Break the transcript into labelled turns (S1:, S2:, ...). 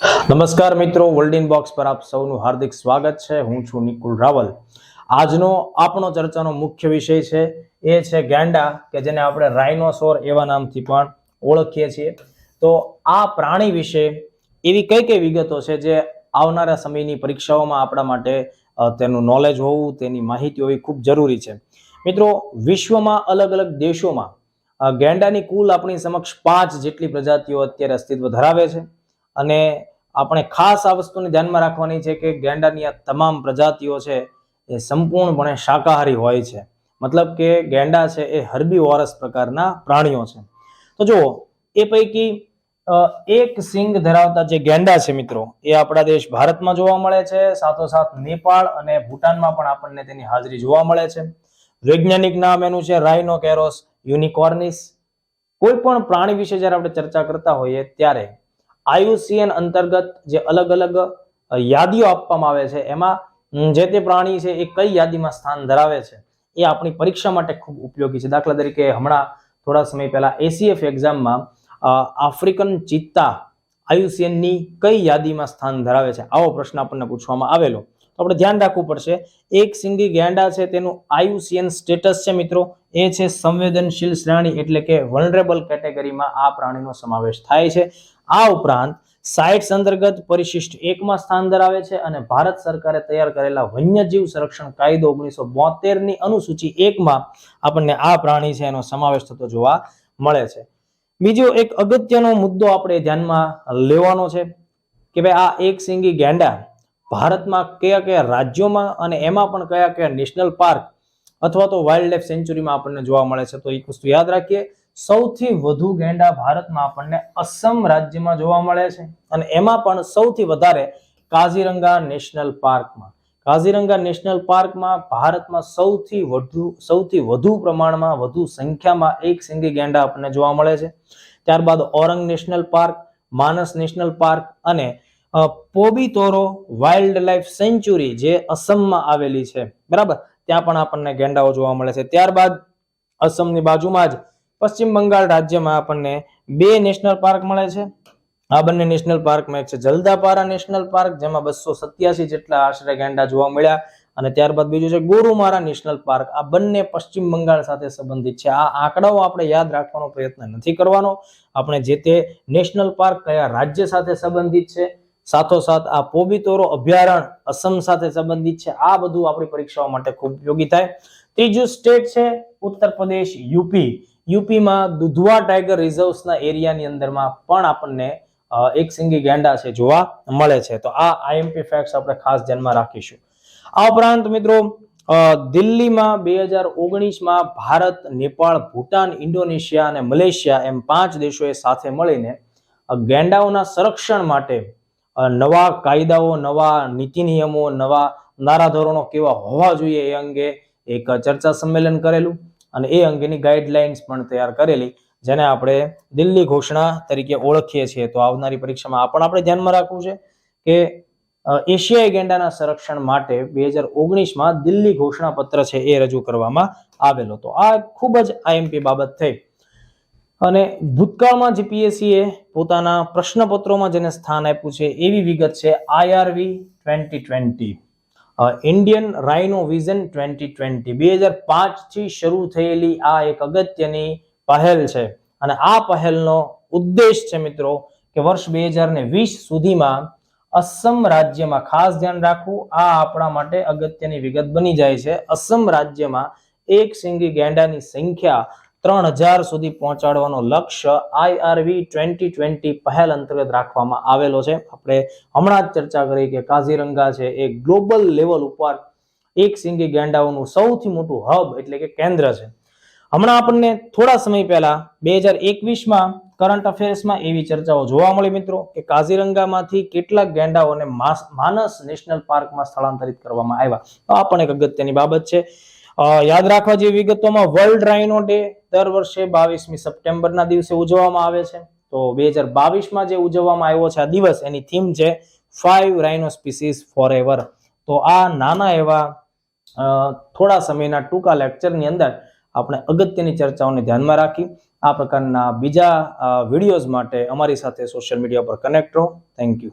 S1: નમસ્કાર મિત્રો, world in box પર આપ સૌનું હાર્દિક સ્વાગત છે. હું છું નિકુલ રાવલ. આજનો આપણો ચર્ચાનો મુખ્ય વિષય છે એ છે ગેંડા, કે જેને આપણે રાઇનોસોર એવા નામથી પણ ઓળખીએ છીએ. તો આ પ્રાણી વિશે એવી કઈ કઈ વિગતો છે જે આવનારા સમયની પરીક્ષાઓમાં આપણા માટે તેનું નોલેજ હોવું, તેની માહિતી હોવી ખૂબ જરૂરી છે. મિત્રો, વિશ્વમાં અલગ અલગ દેશોમાં ગેંડાની કુલ આપણી સમક્ષ 5 જેટલી પ્રજાતિઓ અત્યારે અસ્તિત્વ ધરાવે છે. અને આપણે ખાસ આ વસ્તુને ધ્યાનમાં રાખવાની છે કે ગેંડાની આ તમામ પ્રજાતિઓ છે એ સંપૂર્ણપણે શાકાહારી હોય છે. મતલબ કે ગેંડા છે એ હર્બીવોરસ પ્રકારના પ્રાણીઓ છે. તો જુઓ, એ પૈકી એક સિંગ ધરાવતા જે ગેંડા છે મિત્રો, એ આપણા દેશ ભારતમાં જોવા મળે છે. સાથોસાથ નેપાળ અને ભૂટાનમાં પણ આપણને તેની હાજરી જોવા મળે છે. વૈજ્ઞાનિક નામ એનું છે રાઇનોકેરોસ યુનિકોર્નિસ. કોઈ પણ પ્રાણી વિશે જ્યારે આપણે ચર્ચા કરતા હોઈએ ત્યારે IUCN અંતર્ગત જે અલગ અલગ યાદીઓ આપવામાં આવે છે એમાં જે તે પ્રાણી છે એ કઈ યાદીમાં સ્થાન ધરાવે છે એ આપણી પરીક્ષા માટે ખૂબ ઉપયોગી છે. દાખલા તરીકે હમણાં થોડા સમય પહેલા ACF એક્ઝામમાં આફ્રિકન ચિત્તા IUCN ની કઈ યાદીમાં સ્થાન ધરાવે છે, આવો પ્રશ્ન આપણને પૂછવામાં આવેલો. તો આપણે ધ્યાન રાખવું પડશે. એક સિંગી ગેંડા છે તેનું IUCN સ્ટેટસ છે મિત્રો, એ છે સંવેદનશીલ શ્રેણી, એટલે કે વલ્નરેબલ કેટેગરીમાં આ પ્રાણીનો સમાવેશ થાય છે. આ ઉપરાંત સાઇટ્સ અંતર્ગત પરિશિષ્ટ 1 માં સ્થાન ધરાવે છે અને ભારત સરકારે તૈયાર કરેલા વન્યજીવ સંરક્ષણ કાયદો 1972 ની અનુસૂચિ 1 માં આપણને આ પ્રાણી છે એનો સમાવેશ થતો જોવા મળે છે. બીજો એક અગત્યનો મુદ્દો આપણે ધ્યાનમાં લેવાનો છે કે ભાઈ આ એક સિંગી ગેંડા ભારતમાં કયા કયા રાજ્યોમાં અને એમાં પણ કયા કયા નેશનલ પાર્ક અથવા તો વાઇલ્ડ લાઇફ સેન્ચ્યુરીમાં આપણને જોવા મળે છે. તો એક વસ્તુ યાદ રાખીએ, સૌથી વધુ ગેંડા ભારતમાં આપણને અસમ રાજ્યમાં જોવા મળે છે અને એમાં પણ સૌથી વધારે કાઝીરંગા નેશનલ પાર્કમાં. કાઝીરંગા નેશનલ પાર્કમાં ભારતમાં સૌથી વધુ પ્રમાણમાં, વધુ સંખ્યામાં એક સિંગી ગેંડા આપણને જોવા મળે છે. ત્યારબાદ ઓરંગ નેશનલ પાર્ક, માનસ નેશનલ પાર્ક અને પોબીતોરો વાઇલ્ડ લાઇફ સેન્ચ્યુરી જે અસમમાં આવેલી છે, બરાબર, ત્યાં પણ આપણને ગેંડાઓ જોવા મળે છે. ત્યારબાદ અસમની બાજુમાં જ પશ્ચિમ બંગાળ રાજ્યમાં આપણને 2 નેશનલ પાર્ક મળે છે. આ બંને નેશનલ પાર્કમાં એક છે જલદાપારા નેશનલ પાર્ક, જેમાં 287 જેટલા આશરે ગેંડા જોવા મળ્યા, અને ત્યારબાદ બીજું છે ગોરુમારા નેશનલ પાર્ક. આ બંને પશ્ચિમ બંગાળ સાથે સંબંધિત છે. આ આંકડાઓ આપણે યાદ રાખવાનો પ્રયત્ન નથી કરવાનો. આપણે જે તે નેશનલ પાર્ક કયા રાજ્ય સાથે સંબંધિત છે, સાથોસાથ આ પોબીતોરો અભયારણ્ય અસમ સાથે સંબંધિત છે, આ બધું આપણી પરીક્ષાઓ માટે ખૂબ ઉપયોગી થાય. ત્રીજું સ્ટેટ છે ઉત્તર પ્રદેશ, યુપીમાં દુધવા ટાઈગર રિઝર્વ્સના એરિયાની અંદરમાં પણ આપણને એક સિંગી ગેંડા છે જોવા મળે છે. તો આ IMP ફેક્ટ્સ આપણે ખાસ ધ્યાનમાં રાખીશું. આ ઉપરાંત મિત્રો, દિલ્હીમાં 2019માં ભારત, નેપાળ, ભૂટાન, ઇન્ડોનેશિયા અને મલેશિયા એમ 5 દેશોએ સાથે મળીને ગેંડાઓના સંરક્ષણ માટે નવા કાયદાઓ, નવા નીતિ નિયમો, નવા ધારાધોરણો કેવા હોવા જોઈએ એ અંગે એક ચર્ચા સંમેલન કરેલું અને એ અંગેની ગાઈડલાઇન્સ પણ તૈયાર કરેલી, જેને આપણે દિલ્હી ઘોષણા તરીકે ઓળખીએ છીએ. તો આવનારી પરીક્ષામાં આ પણ આપણે ધ્યાનમાં રાખવું છે કે એશિયાઈ ગેંડાના સંરક્ષણ માટે 2019માં દિલ્હી ઘોષણા પત્ર છે એ રજૂ કરવામાં આવેલો. તો આ ખૂબ જ IMP બાબત થઈ. અને ભૂતકાળમાં GPSCએ પોતાના પ્રશ્નપત્રોમાં જેને સ્થાન આપ્યું છે એવી વિગત છે IRV 2020, ઇન્ડિયન રાઇનો વિઝન 2020. 2005 થી શરૂ થયેલી આ એક અગત્યની પહેલ છે અને આ પહેલનો ઉદ્દેશ છે મિત્રો કે વર્ષ 2020 સુધીમાં અસમ રાજ્યમાં, ખાસ ધ્યાન રાખવું, આ આપણા માટે અગત્યની વિગત બની જાય છે, અસમ રાજ્યમાં એક સિંગી ગેંડાની સંખ્યા 3000 સુધી પહોંચાડવાનો લક્ષ્ય IRV 2020 પહેલ અંતર્ગત રાખવામાં આવેલો છે. આપણે હમણાં જ ચર્ચા કરી કે કાઝીરંગા છે એ ગ્લોબલ લેવલ ઉપર એક સિંગી ગેંડાઓનું સૌથી મોટું હબ એટલે કે કેન્દ્ર છે. હમણાં આપણને થોડા સમય પહેલા 2021માં કરંટ અફેર્સમાં એવી ચર્ચાઓ જોવા મળી મિત્રો કે કાઝીરંગામાંથી કેટલાક ગેંડાઓને માનસ નેશનલ પાર્કમાં સ્થળાંતરિત કરવામાં આવ્યા. આ પણ એક અગત્યની બાબત છે. યાદ રાખવા જેવી વિગતોમાં વર્લ્ડ રાઇનો ડે દર વર્ષે 22મી સપ્ટેમ્બરના દિવસે ઉજવવામાં આવે છે. તો 2022માં જે ઉજવવામાં આવ્યો છે આ દિવસ, એની થીમ છે 5 રાઇનો સ્પીસીસ ફોરએવર. તો આ નાના એવા થોડા સમયના ટૂંકા લેક્ચરની અંદર આપણે અગત્યની ચર્ચાઓને ધ્યાનમાં રાખી આ પ્રકારના બીજા વિડીયોઝ માટે અમારી સાથે સોશિયલ મીડિયા પર કનેક્ટ રહો. Thank you.